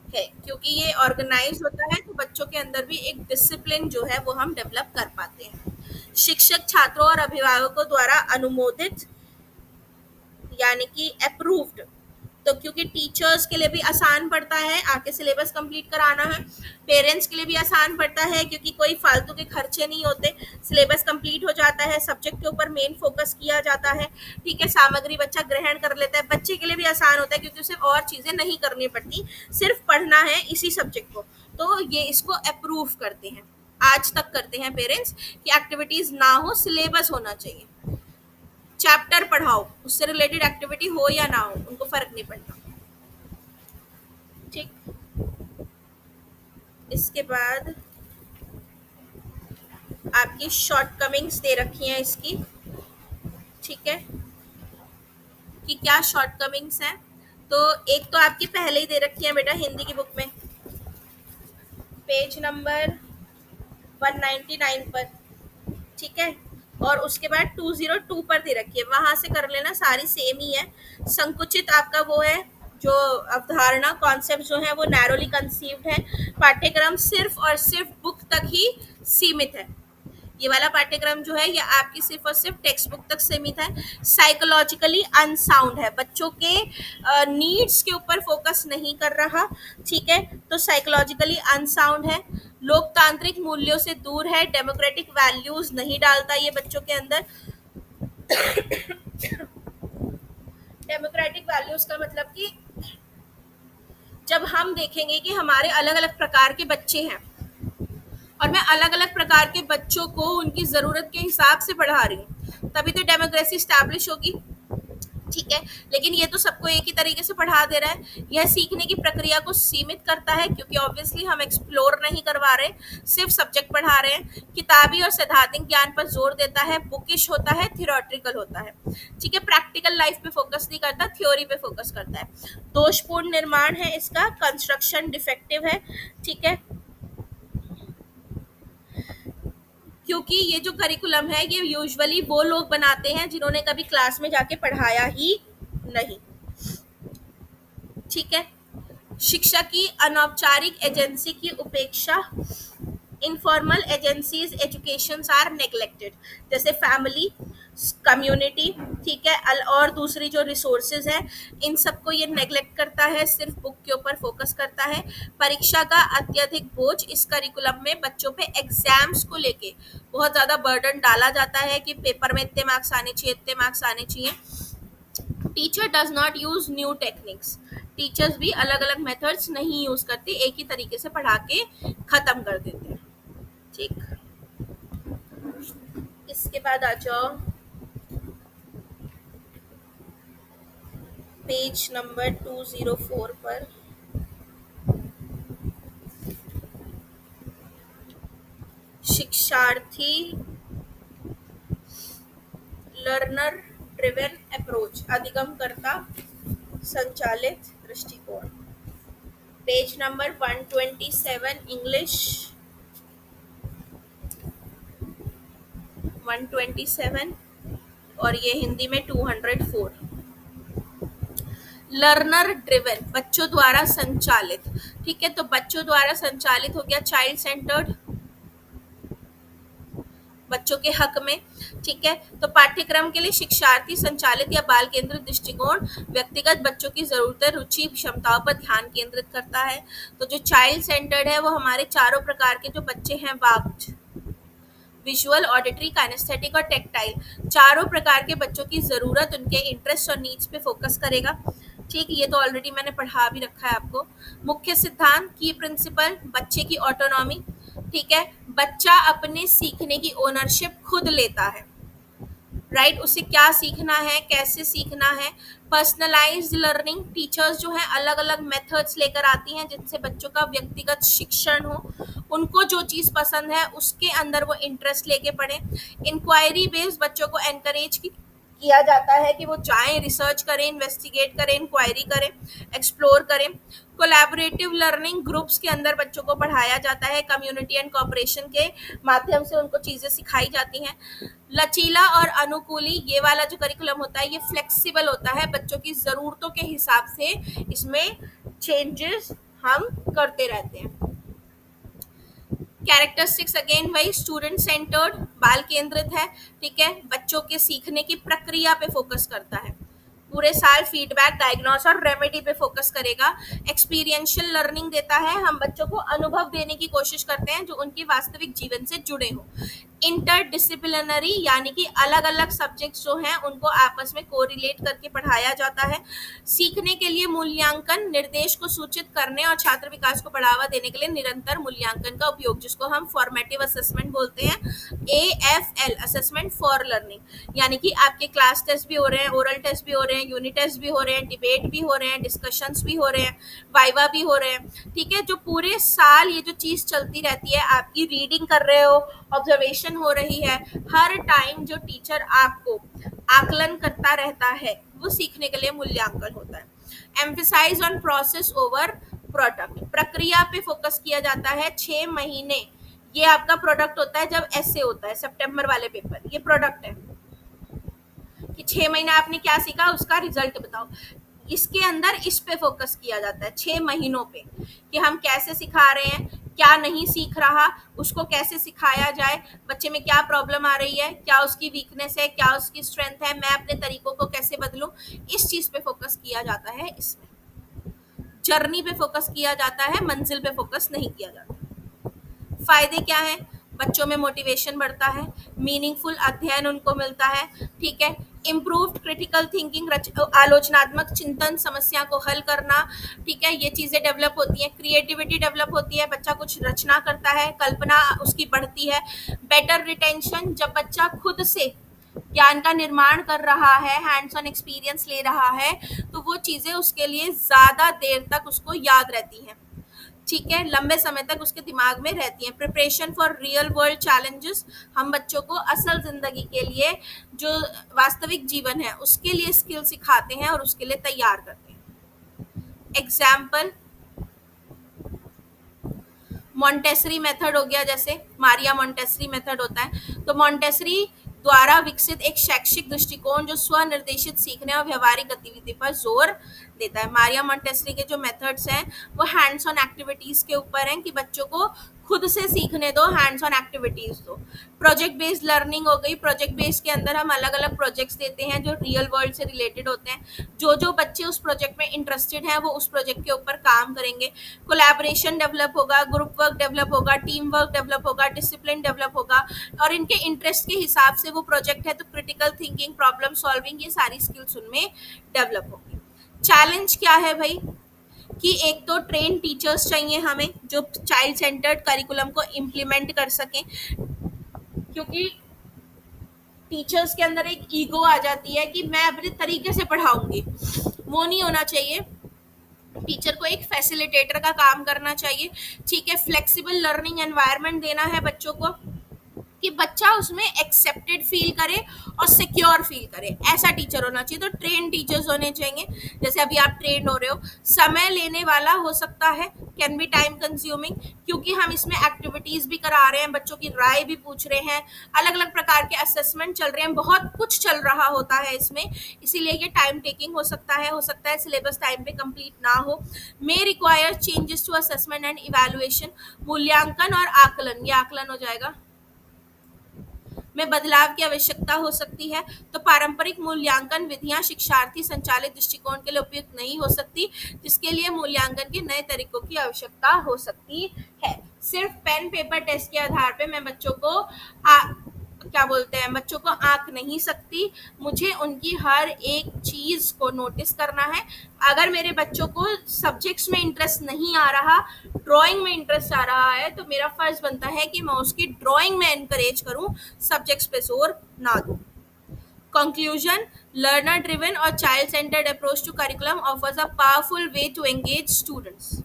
है। क्योंकि ये ऑर्गेनाइज होता है तो बच्चों के अंदर भी एक डिसिप्लिन जो है वो हम डेवलप कर पाते हैं। शिक्षक, छात्रों और अभिभावकों द्वारा अनुमोदित यानी कि अप्रूव्ड, तो क्योंकि टीचर्स के लिए भी आसान पड़ता है, आके सिलेबस कंप्लीट कराना है। पेरेंट्स के लिए भी आसान पड़ता है क्योंकि कोई फालतू के खर्चे नहीं होते, सिलेबस कंप्लीट हो जाता है, सब्जेक्ट के ऊपर मेन फोकस किया जाता है। ठीक है, सामग्री बच्चा ग्रहण कर लेता है। बच्चे के लिए भी आसान होता है क्योंकि उसे और चीजें नहीं करनी पड़ती, सिर्फ पढ़ना है इसी सब्जेक्ट को। तो ये इसको अप्रूव करते हैं, आज तक करते हैं पेरेंट्स कि एक्टिविटीज ना हो, सिलेबस होना चाहिए। चैप्टर पढ़ाओ, उससे रिलेटेड एक्टिविटी हो या ना हो, उनको फर्क नहीं पड़ता। ठीक, इसके बाद आपकी शॉर्टकमिंग्स दे रखी हैं इसकी। ठीक है, कि क्या शॉर्टकमिंग्स हैं। तो एक तो आपकी पहले ही दे रखी है बेटा हिंदी की बुक में, पेज नंबर 199 पर, ठीक है। और उसके बाद 202 पर दे रखी है, वहां से कर लेना, सारी सेम ही है। संकुचित आपका वो है, जो अवधारणा कॉन्सेप्ट जो है वो नैरोली कंसीव्ड है। पाठ्यक्रम सिर्फ और सिर्फ बुक तक ही सीमित है। ये वाला पाठ्यक्रम जो है ये आपकी सिर्फ और सिर्फ टेक्स्ट बुक तक सीमित है। साइकोलॉजिकली अनसाउंड है, बच्चों के नीड्स के ऊपर फोकस नहीं कर रहा, ठीक है। तो साइकोलॉजिकली अनसाउंड है, लोकतांत्रिक मूल्यों से दूर है, डेमोक्रेटिक वैल्यूज नहीं डालता ये बच्चों के अंदर। डेमोक्रेटिक वैल्यूज का मतलब कि जब हम देखेंगे कि हमारे अलग अलग प्रकार के बच्चे हैं और मैं अलग अलग प्रकार के बच्चों को उनकी ज़रूरत के हिसाब से पढ़ा रही हूँ, तभी तो डेमोक्रेसी स्टैब्लिश होगी, ठीक है। लेकिन ये तो सबको एक ही तरीके से पढ़ा दे रहा है, यह सीखने की प्रक्रिया को सीमित करता है, क्योंकि ऑब्वियसली हम एक्सप्लोर नहीं करवा रहे, सिर्फ सब्जेक्ट पढ़ा रहे हैं। किताबी और सैद्धांतिक ज्ञान पर जोर देता है, बुकिश होता है, थियोरेटिकल होता है, ठीक है। प्रैक्टिकल लाइफ पे फोकस नहीं करता, थ्योरी पे फोकस करता है। दोषपूर्ण निर्माण है इसका, कंस्ट्रक्शन डिफेक्टिव है, ठीक है। क्योंकि ये जो करिकुलम है ये यूजुअली वो लोग बनाते हैं जिन्होंने कभी क्लास में जाके पढ़ाया ही नहीं, ठीक है। शिक्षा की अनौपचारिक एजेंसी की उपेक्षा, informal agencies education are neglected, जैसे फैमिली, कम्युनिटी, ठीक है, और दूसरी जो रिसोर्सेज है इन सबको ये नेग्लेक्ट करता है, सिर्फ बुक के ऊपर फोकस करता है। परीक्षा का अत्यधिक बोझ, इस करिकुलम में बच्चों पे एग्जाम्स को लेके बहुत ज़्यादा बर्डन डाला जाता है कि पेपर में इतने मार्क्स आने चाहिए, इतने मार्क्स आने चाहिए। Teacher does not use new techniques, teachers भी अलग अलग मेथड्स नहीं यूज करते, एक ही तरीके से पढ़ा के खत्म कर देते हैं, ठीक। इसके बाद आ जाओ पेज नंबर 204 पर। शिक्षार्थी लर्नर ड्रिवन अप्रोच, अधिगमकर्ता संचालित दृष्टिकोण, पेज नंबर 127 इंग्लिश, 127, और ये हिंदी में 204। लर्नर ड्रिवन, बच्चों द्वारा संचालित, ठीक है। तो बच्चों द्वारा संचालित हो गया चाइल्ड सेंटर्ड, बच्चों के हक में, ठीक है। तो पाठ्यक्रम के लिए शिक्षार्थी संचालित या बाल केंद्रित दृष्टिकोण व्यक्तिगत बच्चों की जरूरतें, रुचि, क्षमताओं पर ध्यान केंद्रित करता है। तो जो चाइल्ड सेंटर्ड है वो हमारे चारों प्रकार के जो बच्चे हैं, वाक्ड, विजुअल, ऑडिटरी, काइनेस्थेटिक और टेक्टाइल, चारों प्रकार के बच्चों की जरूरत, उनके इंटरेस्ट और नीड्स पे फोकस करेगा, ठीक। ये तो ऑलरेडी मैंने पढ़ा भी रखा है आपको। मुख्य सिद्धांत, की प्रिंसिपल, बच्चे की ऑटोनॉमी, ठीक है। बच्चा अपने सीखने की ओनरशिप खुद लेता है, राइट, उसे क्या सीखना है, कैसे सीखना है। पर्सनलाइज्ड लर्निंग, टीचर्स जो है अलग अलग मेथड्स लेकर आती हैं जिनसे बच्चों का व्यक्तिगत शिक्षण हो, उनको जो चीज़ पसंद है उसके अंदर वो इंटरेस्ट लेके पढ़े। इंक्वायरी बेस्ड, बच्चों को एनकरेज किया जाता है कि वो चाहें, रिसर्च करें, इन्वेस्टिगेट करें, इंक्वायरी करें, एक्सप्लोर करें। कोलैबोरेटिव लर्निंग, ग्रुप्स के अंदर बच्चों को पढ़ाया जाता है, कम्युनिटी एंड कोऑपरेशन के माध्यम से उनको चीज़ें सिखाई जाती हैं। लचीला और अनुकूली, ये वाला जो करिकुलम होता है ये फ्लेक्सिबल होता है, बच्चों की ज़रूरतों के हिसाब से इसमें चेंजेस हम करते रहते हैं। कैरेक्टरिस्टिक्स अगेन वही, स्टूडेंट सेंटर्ड, बाल केंद्रित है, ठीक है। बच्चों के सीखने की प्रक्रिया पे फोकस करता है, पूरे साल फीडबैक, डायग्नोस और रेमेडी पे फोकस करेगा। एक्सपीरियंशियल लर्निंग देता है, हम बच्चों को अनुभव देने की कोशिश करते हैं जो उनके वास्तविक जीवन से जुड़े हों। इंटरडिसिप्लिनरी, यानी कि अलग अलग सब्जेक्ट्स जो हैं उनको आपस में कोरिलेट करके पढ़ाया जाता है। सीखने के लिए मूल्यांकन, निर्देश को सूचित करने और छात्र विकास को बढ़ावा देने के लिए निरंतर मूल्यांकन का उपयोग, जिसको हम फॉर्मेटिव असेसमेंट बोलते हैं, AFL, असेसमेंट फॉर लर्निंग, यानी कि आपके क्लास टेस्ट भी हो रहे हैं, ओरल टेस्ट भी हो रहे हैं, यूनिट टेस्ट भी हो रहे हैं, डिबेट भी हो रहे हैं, डिस्कशंस भी हो रहे हैं, वाइवा भी हो रहे हैं, ठीक है। जो पूरे साल ये जो चीज़ चलती रहती है, आपकी रीडिंग कर रहे हो, ऑब्जर्वेशन हो रही है, हर टाइम जो टीचर आपको आकलन करता रहता है, वो सीखने के लिए मूल्यांकन होता है। Emphasize on process over product, प्रक्रिया पे फोकस किया जाता है। 6 महीने ये आपका प्रोडक्ट होता है, जब ऐसे होता है सितंबर वाले पेपर, ये प्रोडक्ट है कि 6 महीने आपने क्या सीखा उसका रिजल्ट बताओ। इसके अंदर इस पे फोकस किया जाता है 6 महीनों पे, कि हम कैसे सिखा रहे हैं, क्या नहीं सीख रहा उसको कैसे सिखाया जाए, बच्चे में क्या प्रॉब्लम आ रही है, क्या उसकी वीकनेस है, क्या उसकी स्ट्रेंथ है, मैं अपने तरीकों को कैसे बदलूं, इस चीज पे फोकस किया जाता है। इसमें जर्नी पे फोकस किया जाता है, मंजिल पे फोकस नहीं किया जाता। फायदे क्या है? बच्चों में मोटिवेशन बढ़ता है, मीनिंगफुल अध्ययन उनको मिलता है, ठीक है, इम्प्रूव्ड क्रिटिकल थिंकिंग, आलोचनात्मक चिंतन, समस्या को हल करना, ठीक है, ये चीजें डेवलप होती हैं। क्रिएटिविटी डेवलप होती है, बच्चा कुछ रचना करता है, कल्पना उसकी बढ़ती है। बेटर रिटेंशन, जब बच्चा खुद से ज्ञान का निर्माण कर रहा है, हैंड्स ऑन एक्सपीरियंस ले रहा है, तो वो चीजें उसके लिए ज्यादा देर तक उसको याद रहती हैं, ठीक है, लंबे समय तक उसके दिमाग में रहती हैं। Preparation for real world challenges, हम बच्चों को असल जिंदगी के लिए, जो वास्तविक जीवन है उसके लिए स्किल सिखाते हैं और उसके लिए तैयार करते हैं। एग्जाम्पल मॉन्टेसरी मेथड हो गया, जैसे मारिया मॉन्टेसरी मेथड होता है, तो मॉन्टेसरी द्वारा विकसित एक शैक्षिक दृष्टिकोण जो स्वनिर्देशित सीखने और व्यवहारिक गतिविधि पर जोर देता है। मारिया मॉन्टेसरी के जो मेथड्स हैं वो हैंड्स ऑन एक्टिविटीज के ऊपर हैं, कि बच्चों को खुद से सीखने दो, हैंड्स ऑन एक्टिविटीज दो। प्रोजेक्ट बेस्ड लर्निंग हो गई, प्रोजेक्ट बेस्ड के अंदर हम अलग अलग प्रोजेक्ट्स देते हैं जो रियल वर्ल्ड से रिलेटेड होते हैं, जो बच्चे उस प्रोजेक्ट में इंटरेस्टेड हैं वो उस प्रोजेक्ट के ऊपर काम करेंगे। कोलैबोरेशन डेवलप होगा, ग्रुप वर्क डेवलप होगा, टीम वर्क डेवलप होगा, डिसिप्लिन डेवलप होगा, और इनके इंटरेस्ट के हिसाब से वो प्रोजेक्ट है तो क्रिटिकल थिंकिंग, प्रॉब्लम सॉल्विंग, ये सारी स्किल्स उनमें डेवलप होगी। चैलेंज क्या है भाई, कि एक तो ट्रेन टीचर्स चाहिए हमें जो चाइल्ड सेंटर्ड करिकुलम को इम्प्लीमेंट कर सकें, क्योंकि टीचर्स के अंदर एक ईगो आ जाती है कि मैं अपने तरीके से पढ़ाऊंगी, वो नहीं होना चाहिए। टीचर को एक फैसिलिटेटर का काम करना चाहिए, ठीक है, फ्लेक्सिबल लर्निंग एनवायरनमेंट देना है बच्चों को, कि बच्चा उसमें एक्सेप्टेड फील करे और सिक्योर फील करे, ऐसा टीचर होना चाहिए। तो ट्रेन टीचर्स होने चाहिए, जैसे अभी आप ट्रेन हो रहे हो, समय लेने वाला हो सकता है, कैन बी टाइम कंज्यूमिंग, क्योंकि हम इसमें एक्टिविटीज भी करा रहे हैं, बच्चों की राय भी पूछ रहे हैं, अलग अलग प्रकार के असेसमेंट चल रहे हैं, बहुत कुछ चल रहा होता है इसमें, इसीलिए ये टाइम टेकिंग हो सकता है सिलेबस टाइम पे कंप्लीट ना हो। May require changes to assessment and evaluation, मूल्यांकन और आकलन, ये आकलन हो जाएगा, में बदलाव की आवश्यकता हो सकती है। तो पारंपरिक मूल्यांकन विधियां शिक्षार्थी संचालित दृष्टिकोण के लिए उपयुक्त नहीं हो सकती, जिसके लिए मूल्यांकन के नए तरीकों की आवश्यकता हो सकती है। सिर्फ पेन पेपर टेस्ट के आधार पे मैं बच्चों को क्या बोलते हैं, बच्चों को आंक नहीं सकती, मुझे उनकी हर एक चीज को नोटिस करना है। अगर मेरे बच्चों को सब्जेक्ट्स में इंटरेस्ट नहीं आ रहा, ड्राइंग में इंटरेस्ट आ रहा है, तो मेरा फर्ज बनता है कि मैं उसकी ड्राइंग में एनकरेज करूं, सब्जेक्ट्स पे जोर ना दूं। कंक्लूजन, लर्नर ड्रिवन और child centred approach to curriculum offers a powerful way to engage students,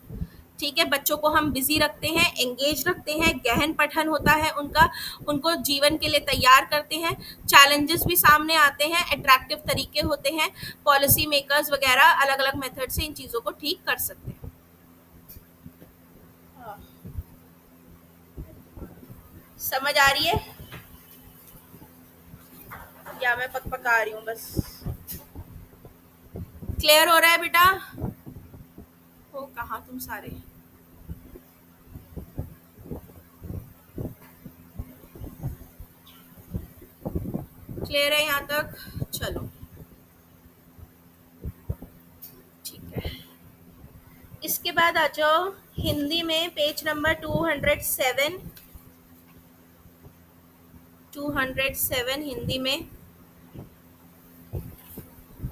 ठीक है, बच्चों को हम बिजी रखते हैं, एंगेज रखते हैं, गहन पठन होता है उनका, उनको जीवन के लिए तैयार करते हैं, चैलेंजेस भी सामने आते हैं, अट्रैक्टिव तरीके होते हैं, पॉलिसी मेकर्स वगैरह अलग अलग मेथड से इन चीज़ों को ठीक कर सकते हैं। समझ आ रही है या मैं पकपका रही हूँ बस? क्लियर हो रहा है बेटा? हो कहाँ तुम सारे? क्लियर है यहाँ तक? चलो ठीक है, इसके बाद आ जाओ हिंदी में, पेज नंबर 207, 207 हिंदी में,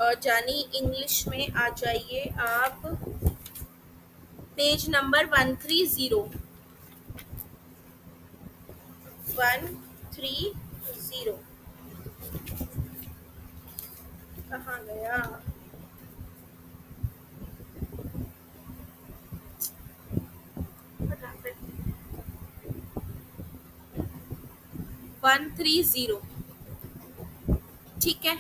और जानी इंग्लिश में आ जाइए आप, पेज नंबर 130, 130 कहाँ गया? फटाफट 130, ठीक है,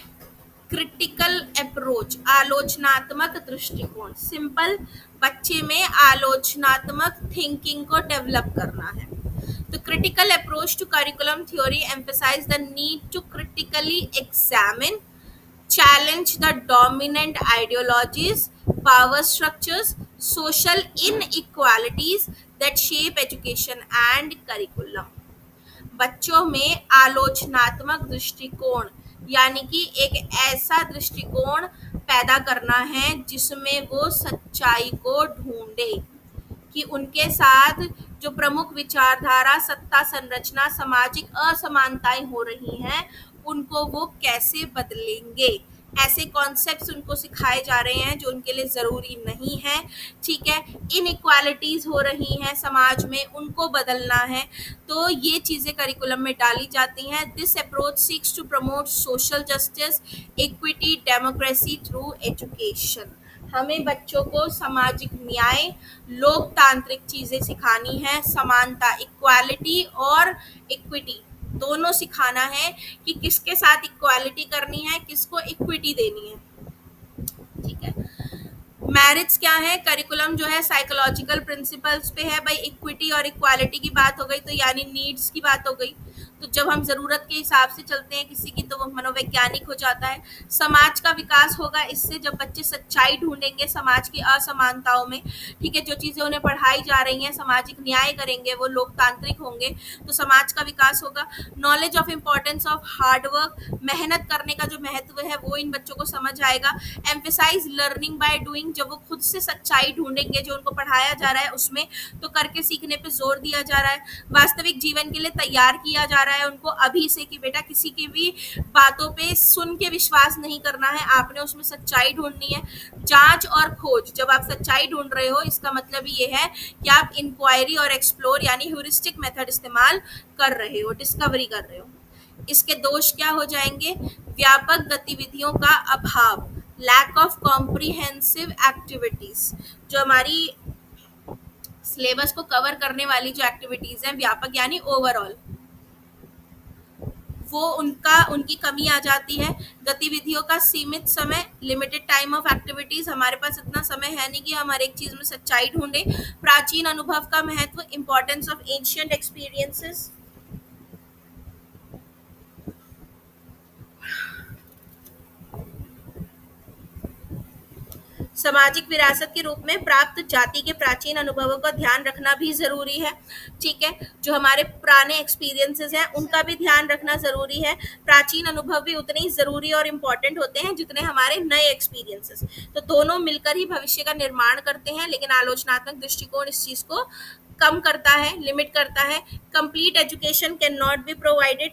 क्रिटिकल अप्रोच, आलोचनात्मक दृष्टिकोण, सिंपल, बच्चे में आलोचनात्मक थिंकिंग को डेवलप करना है। तो critical approach to curriculum theory emphasize the need to critically examine, challenge the dominant ideologies, power structures, social inequalities that shape education and curriculum. बच्चों में आलोचनात्मक दृष्टिकोण यानी कि एक ऐसा दृष्टिकोण पैदा करना है जिसमें वो सच्चाई को ढूंढे कि उनके साथ जो प्रमुख विचारधारा, सत्ता संरचना, सामाजिक असमानताएं हो रही हैं उनको वो कैसे बदलेंगे। ऐसे कॉन्सेप्ट्स उनको सिखाए जा रहे हैं जो उनके लिए ज़रूरी नहीं है। ठीक है, इनइक्वालिटीज़ हो रही हैं समाज में, उनको बदलना है, तो ये चीज़ें करिकुलम में डाली जाती हैं। This approach seeks to promote social justice, equity, democracy through education. हमें बच्चों को सामाजिक न्याय, लोकतांत्रिक चीज़ें सिखानी है, समानता, इक्वालिटी और इक्विटी दोनों सिखाना है कि किसके साथ इक्वालिटी करनी है, किसको इक्विटी देनी है। ठीक है, मैरिट्स क्या है, करिकुलम जो है साइकोलॉजिकल प्रिंसिपल्स पे है। भाई इक्विटी और इक्वालिटी की बात हो गई तो यानी नीड्स की बात हो गई, तो जब हम ज़रूरत के हिसाब से चलते हैं किसी की तो वो मनोवैज्ञानिक हो जाता है। समाज का विकास होगा इससे जब बच्चे सच्चाई ढूंढेंगे समाज की असमानताओं में। ठीक है, जो चीज़ें उन्हें पढ़ाई जा रही हैं, सामाजिक न्याय करेंगे, वो लोकतांत्रिक होंगे तो समाज का विकास होगा। Knowledge of importance of hard work, मेहनत करने का जो महत्व है वो इन बच्चों को समझ आएगा। एम्फेसाइज लर्निंग बाय डूइंग, जब वो खुद से सच्चाई ढूंढेंगे जो उनको पढ़ाया जा रहा है उसमें, तो करके सीखने पे जोर दिया जा रहा है। वास्तविक जीवन के लिए तैयार किया जा रहा है उनको अभी से कि बेटा किसी की भी बातों पे सुन के विश्वास नहीं करना है, आपने उसमें सच्चाई ढूंढनी है। जांच और खोज, जब आप सच्चाई ढूंढ रहे हो इसका मतलब ये है कि आप इंक्वायरी और एक्सप्लोर यानी ह्यूरिस्टिक मेथड इस्तेमाल कर रहे हो, डिस्कवरी कर रहे हो। इसके दोष क्या हो जाएंगे, व्यापक गतिविधियों का अभाव, लैक ऑफ कॉम्प्रिहेंसिव एक्टिविटीज, जो हमारी सिलेबस को कवर करने वाली जो एक्टिविटीज हैं व्यापक यानी ओवरऑल, वो उनकी कमी आ जाती है। गतिविधियों का सीमित समय, लिमिटेड टाइम ऑफ एक्टिविटीज, हमारे पास इतना समय है नहीं कि हम हर एक चीज में सच्चाई ढूंढे। प्राचीन अनुभव का महत्व, इंपॉर्टेंस ऑफ एंशिएंट एक्सपीरियंसेस, सामाजिक विरासत के रूप में प्राप्त जाति के प्राचीन अनुभवों का ध्यान रखना भी जरूरी है। ठीक है, जो हमारे पुराने एक्सपीरियंसेस हैं उनका भी ध्यान रखना जरूरी है। प्राचीन अनुभव भी उतने ही जरूरी और इम्पोर्टेंट होते हैं जितने हमारे नए एक्सपीरियंसेस, तो दोनों मिलकर ही भविष्य का निर्माण करते हैं। लेकिन आलोचनात्मक दृष्टिकोण इस चीज को कम करता है, लिमिट करता है। Complete education can not be provided,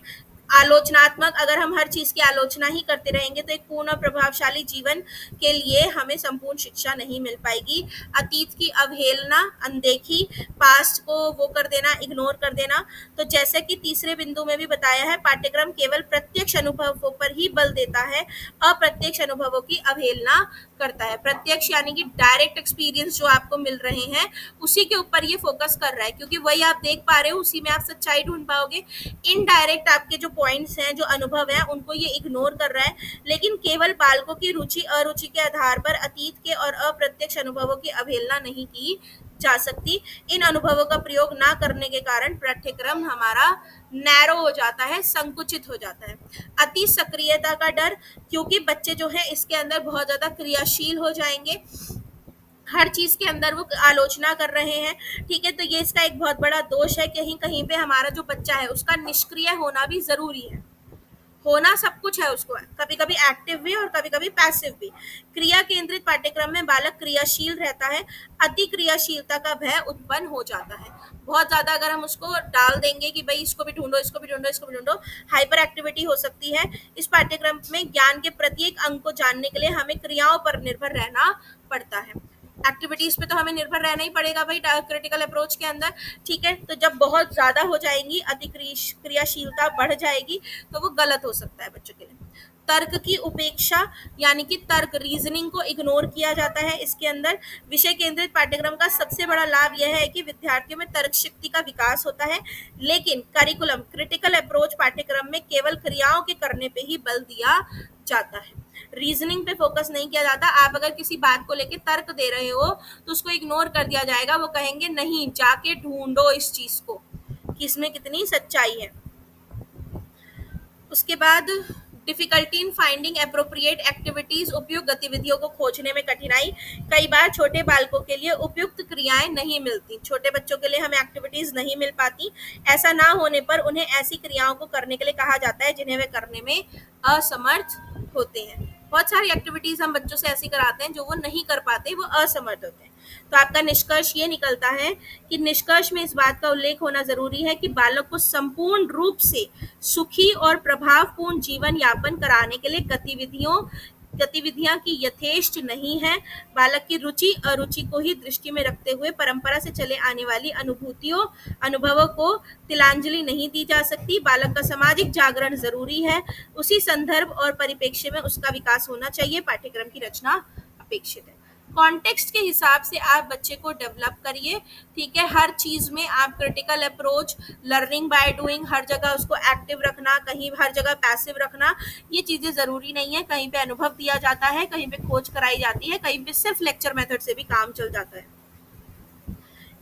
आलोचनात्मक, अगर हम हर चीज की आलोचना ही करते रहेंगे तो एक पूर्ण और प्रभावशाली जीवन के लिए हमें संपूर्ण शिक्षा नहीं मिल पाएगी। अतीत की अवहेलना, अनदेखी, पास्ट को वो कर देना, इग्नोर कर देना। तो जैसे कि तीसरे बिंदु में भी बताया है, पाठ्यक्रम केवल प्रत्यक्ष अनुभवों पर ही बल देता है, अप्रत्यक्ष अनुभवों की अवहेलना करता है। प्रत्यक्ष यानी कि डायरेक्ट एक्सपीरियंस जो आपको मिल रहे हैं उसी के ऊपर ये फोकस कर रहा है, क्योंकि वही आप देख पा रहे हो, उसी में आप सच्चाई ढूंढ पाओगे। इनडायरेक्ट आपके जो पॉइंट्स हैं, जो अनुभव हैं, उनको ये इग्नोर कर रहा है। लेकिन केवल बालकों की रुचि अरुचि के आधार पर अतीत के और अप्रत्यक्ष अनुभवों की अवहेलना नहीं की जा सकती। इन अनुभवों का प्रयोग ना करने के कारण पाठ्यक्रम हमारा नैरो हो जाता है, संकुचित हो जाता है। अति सक्रियता का डर, क्योंकि बच्चे जो है इसके अंदर बहुत ज्यादा क्रियाशील हो जाएंगे, हर चीज के अंदर वो आलोचना कर रहे हैं। ठीक है, तो ये इसका एक बहुत बड़ा दोष है। कहीं कहीं पे हमारा जो बच्चा है उसका निष्क्रिय होना भी जरूरी है। होना सब कुछ है उसको, कभी कभी एक्टिव भी और कभी कभी पैसिव भी। क्रिया केंद्रित पाठ्यक्रम में बालक क्रियाशील रहता है, अति क्रियाशीलता का भय उत्पन्न हो जाता है। बहुत ज्यादा अगर हम उसको डाल देंगे कि भाई इसको भी ढूंढो, इसको भी ढूंढो, इसको भी ढूंढो, हाइपर एक्टिविटी हो सकती है। इस पाठ्यक्रम में ज्ञान के प्रत्येक अंक को जानने के लिए हमें क्रियाओं पर निर्भर रहना पड़ता है। एक्टिविटीज पे तो हमें निर्भर रहना ही पड़ेगा भाई क्रिटिकल अप्रोच के अंदर। ठीक है, तो जब बहुत ज्यादा हो जाएंगी, अति क्रियाशीलता बढ़ जाएगी, तो वो गलत हो सकता है बच्चों के लिए। तर्क की उपेक्षा यानी कि तर्क, रीजनिंग को इग्नोर किया जाता है इसके अंदर। विषय केंद्रित पाठ्यक्रम का सबसे बड़ा लाभ यह है कि विद्यार्थियों में तर्क शक्ति का विकास होता है। लेकिन करिकुलम क्रिटिकल अप्रोच पाठ्यक्रम में केवल क्रियाओं के करने पे ही बल दिया जाता है। रीजनिंग पे फोकस नहीं किया जाता। आप अगर किसी बात को लेके तर्क दे रहे हो तो उसको इग्नोर कर दिया जाएगा। वो कहेंगे नहीं, जाके ढूंढो इस चीज को कि इसमें कितनी सच्चाई है। उसके बाद difficulty in finding appropriate activities, उपयुक्त गतिविधियों को खोजने में कठिनाई। कई बार छोटे बालकों के लिए उपयुक्त क्रियाएं नहीं मिलती, छोटे बच्चों के लिए हमें एक्टिविटीज नहीं मिल पाती। ऐसा ना होने पर उन्हें ऐसी क्रियाओं को करने के लिए कहा जाता है जिन्हें वे करने में असमर्थ होते हैं। बहुत सारी एक्टिविटीज हम बच्चों से ऐसी कराते हैं जो वो नहीं कर पाते, वो असमर्थ होते हैं। तो आपका निष्कर्ष ये निकलता है कि निष्कर्ष में इस बात का उल्लेख होना जरूरी है कि बालक को संपूर्ण रूप से सुखी और प्रभावपूर्ण जीवन यापन कराने के लिए गतिविधियां की यथेष्ट नहीं है। बालक की रुचि अरुचि को ही दृष्टि में रखते हुए परंपरा से चले आने वाली अनुभवों को तिलांजलि नहीं दी जा सकती। बालक का सामाजिक जागरण जरूरी है, उसी संदर्भ और परिप्रेक्ष्य में उसका विकास होना चाहिए। पाठ्यक्रम की रचना अपेक्षित है। कॉन्टेक्स्ट के हिसाब से आप बच्चे को डेवलप करिए, ठीक है। हर चीज में आप critical approach, learning by doing, हर जगह उसको एक्टिव रखना, कहीं हर जगह पैसिव रखना, ये चीजें जरूरी नहीं है। कहीं पे अनुभव दिया जाता है, कहीं पे खोज कराई जाती है, कहीं पे सिर्फ लेक्चर मेथड से भी काम चल जाता है।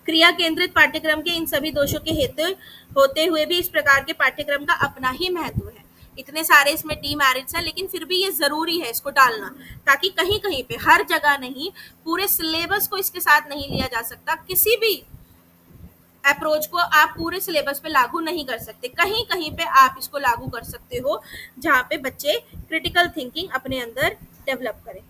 क्रिया केंद्रित पाठ्यक्रम के इन सभी दोषों के हेतु होते हुए भी इस प्रकार के पाठ्यक्रम का अपना ही महत्व है। इतने सारे इसमें डीमेरिट्स हैं, लेकिन फिर भी ये जरूरी है इसको डालना, ताकि कहीं कहीं पे, हर जगह नहीं, पूरे सिलेबस को इसके साथ नहीं लिया जा सकता। किसी भी अप्रोच को आप पूरे सिलेबस पे लागू नहीं कर सकते, कहीं कहीं पे आप इसको लागू कर सकते हो जहाँ पे बच्चे क्रिटिकल थिंकिंग अपने अंदर डेवलप करें।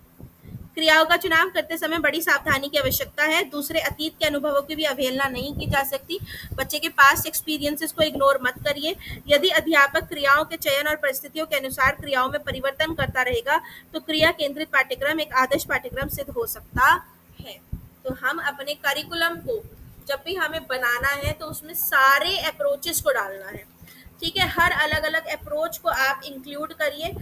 क्रियाओं का चुनाव करते समय बड़ी सावधानी की आवश्यकता है। दूसरे अतीत के अनुभवों की भी अवहेलना नहीं की जा सकती। बच्चे के पास एक्सपीरियंसेस को इग्नोर मत करिए। यदि अध्यापक क्रियाओं के चयन और परिस्थितियों के अनुसार क्रियाओं में परिवर्तन करता रहेगा तो क्रिया केंद्रित पाठ्यक्रम एक आदर्श पाठ्यक्रम सिद्ध हो सकता है। तो हम अपने करिकुलम को जब भी हमें बनाना है तो उसमें सारे अप्रोचेस को डालना है, ठीक है। हर अलग अलग अप्रोच को आप इंक्लूड करिए।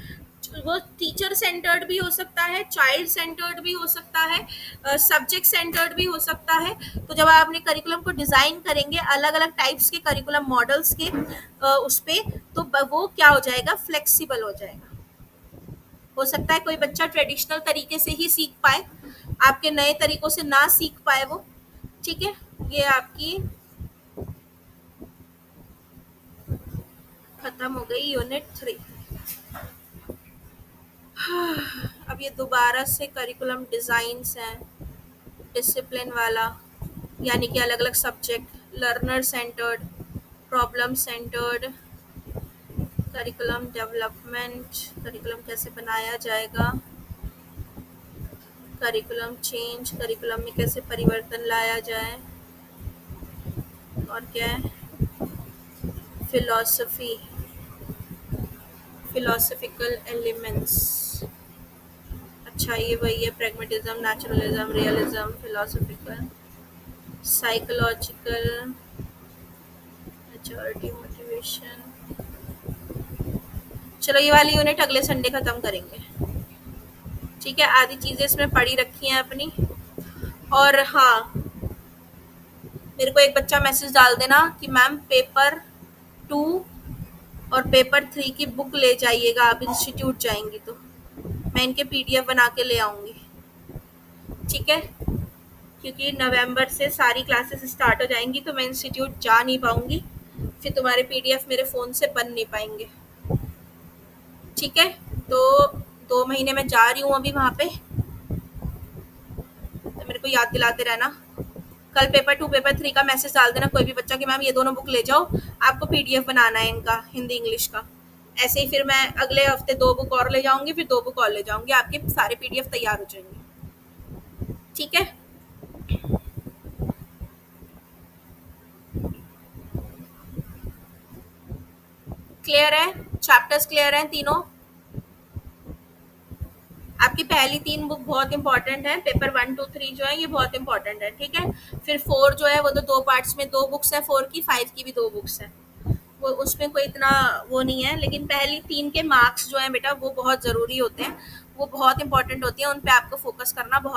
वो टीचर सेंटर्ड भी हो सकता है, चाइल्ड सेंटर्ड भी हो सकता है, सब्जेक्ट सेंटर्ड भी हो सकता है। तो जब आप अपने करिकुलम को डिजाइन करेंगे अलग अलग टाइप्स के करिकुलम मॉडल्स के उस पे, तो वो क्या हो जाएगा, फ्लेक्सिबल हो जाएगा। हो सकता है कोई बच्चा ट्रेडिशनल तरीके से ही सीख पाए, आपके नए तरीकों से ना सीख पाए वो, ठीक है। ये आपकी खत्म हो गई यूनिट 3। अब ये दोबारा से करिकुलम डिजाइन्स हैं, डिसिप्लिन वाला, यानी कि अलग अलग subject, learner centred, problem centred, curriculum development, curriculum कैसे बनाया जाएगा, करिकुलम चेंज, करिकुलम में कैसे परिवर्तन लाया जाए, और क्या है, फिलोसफिकल एलिमेंट्स। अच्छा, ये वही है, pragmatism, naturalism, realism, philosophical, psychological, maturity, motivation. चलो ये वाली यूनिट अगले संडे खत्म करेंगे, ठीक है। आधी चीजें इसमें पढ़ी रखी हैं अपनी। और हाँ, मेरे को एक बच्चा मैसेज डाल देना कि मैम पेपर 2 और पेपर 3 की बुक ले जाइएगा, आप इंस्टीट्यूट जाएंगी तो मैं इनके PDF बना के ले आऊंगी, ठीक है। क्योंकि नवंबर से सारी क्लासेस स्टार्ट हो जाएंगी तो मैं इंस्टीट्यूट जा नहीं पाऊंगी, फिर तुम्हारे PDF मेरे फ़ोन से बन नहीं पाएंगे, ठीक है। तो 2 महीने में जा रही हूँ अभी वहाँ पे, तो मेरे को याद दिलाते रहना। कल पेपर 2 पेपर 3 का मैसेज डाल देना कोई भी बच्चा कि मैम ये दोनों बुक ले जाओ, आपको PDF बनाना है इनका, हिंदी इंग्लिश का। ऐसे ही फिर मैं अगले हफ्ते 2 बुक और ले जाऊंगी, फिर 2 बुक और ले जाऊंगी, आपके सारे PDF तैयार हो जाएंगे, ठीक है। क्लियर है, चैप्टर्स क्लियर हैं तीनों। आपकी पहली 3 बुक बहुत इंपॉर्टेंट है, पेपर 1, 2, 3 जो है ये बहुत इंपॉर्टेंट है, ठीक है। फिर 4 जो है वो तो 2 पार्ट्स में 2 बुक्स है, 4 की, 5 की भी 2 बुक्स है, वो उसमें कोई इतना वो नहीं है। लेकिन पहली 3 के मार्क्स जो है बेटा वो बहुत ज़रूरी होते हैं, वो बहुत इंपॉर्टेंट होती है, उन पे आपको फोकस करना बहुत